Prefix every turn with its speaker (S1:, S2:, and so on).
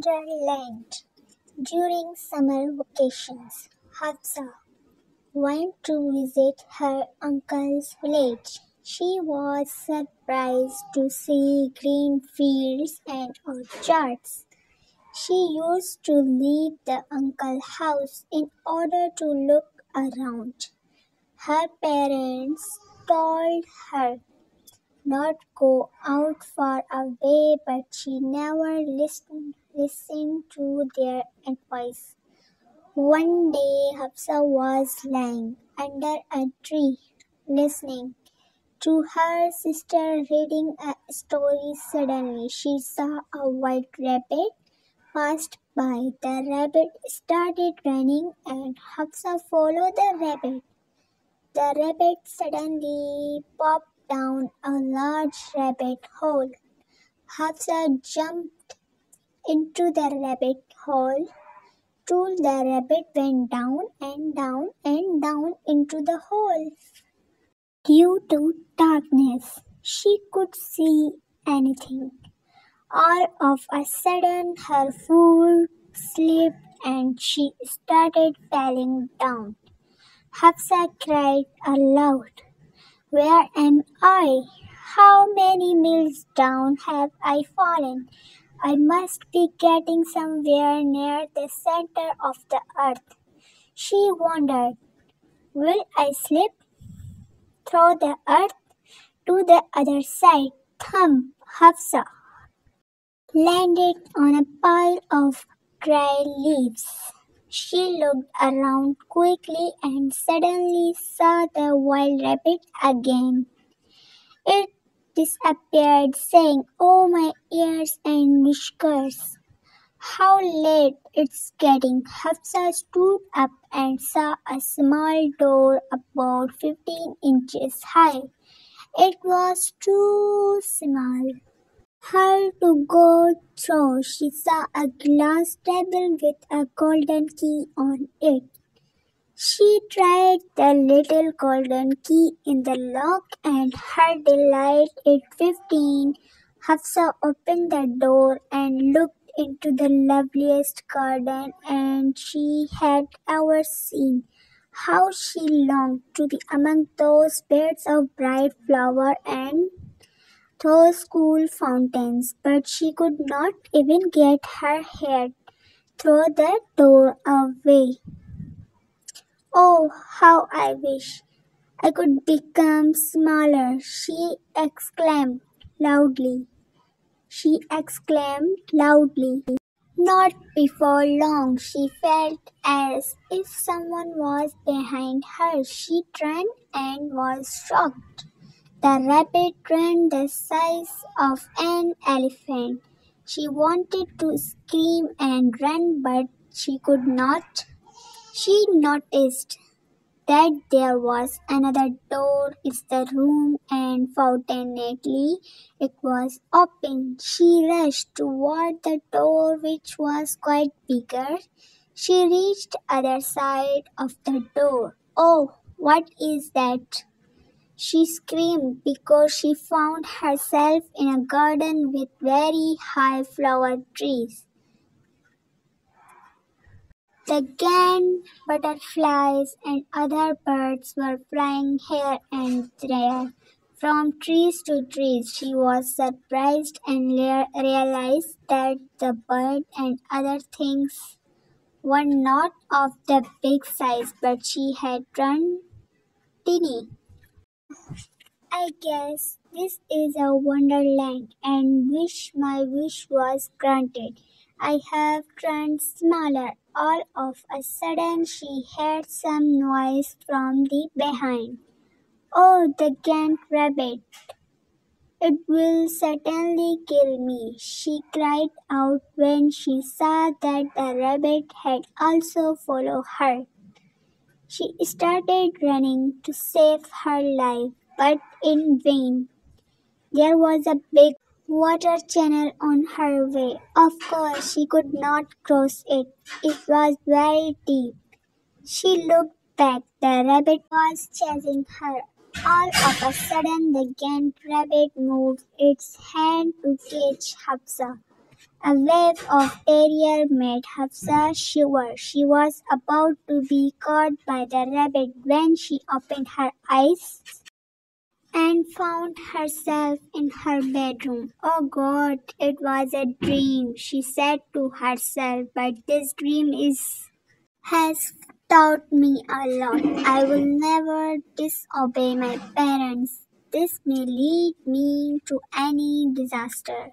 S1: Wonderland. During summer vacations, Hafsa went to visit her uncle's village. She was surprised to see green fields and orchards. She used to leave the uncle's house in order to look around. Her parents told her not go out far away, but she never listened to their advice. One day Hafsa was lying under a tree, listening to her sister reading a story. Suddenly she saw a white rabbit passed by. The rabbit started running and Hafsa followed the rabbit. The rabbit suddenly popped down a large rabbit hole. Hafsa jumped into the rabbit hole. Too, the rabbit went down and down and down into the hole. Due to darkness, she could see anything. All of a sudden, her foot slipped and she started falling down. Hafsa cried aloud, "Where am I? How many miles down have I fallen? I must be getting somewhere near the center of the earth." She wondered, "Will I slip through the earth to the other side?" Thump! Hafsa landed on a pile of dry leaves. She looked around quickly and suddenly saw the wild rabbit again. It disappeared, saying, "Oh, my ears and whiskers! How late it's getting." Hafsa stood up and saw a small door about 15 inches high. It was too small her to go through. She saw a glass table with a golden key on it. She tried the little golden key in the lock and her delight at 15. Hafsa opened the door and looked into the loveliest garden and she had ever seen. How she longed to be among those beds of bright flowers and those cool fountains, but she could not even get her head through the doorway. "Oh, how I wish I could become smaller," she exclaimed loudly. Not before long, she felt as if someone was behind her. She turned and was shocked. The rabbit ran the size of an elephant. She wanted to scream and run, but she could not. She noticed that there was another door in the room and fortunately it was open. She rushed toward the door, which was quite bigger. She reached the other side of the door. "Oh, what is that?" she screamed because she found herself in a garden with very high flower trees. The giant butterflies and other birds were flying here and there, from trees to trees. She was surprised and realized that the bird and other things were not of the big size, but she had turned teeny. "I guess this is a wonderland, and wish my wish was granted. I have turned smaller." All of a sudden she heard some noise from the behind. "Oh, the giant rabbit! It will certainly kill me," she cried out when she saw that the rabbit had also followed her. She started running to save her life, but in vain. There was a big water channel on her way. Of course, she could not cross it. It was very deep. She looked back. The rabbit was chasing her. All of a sudden, the giant rabbit moved its hand to catch Hafsa. A wave of terror made Hafsa shiver. She was about to be caught by the rabbit when she opened her eyes and found herself in her bedroom. Oh God, it was a dream, she said to herself, but this dream has taught me a lot. I will never disobey my parents. This may lead me to any disaster.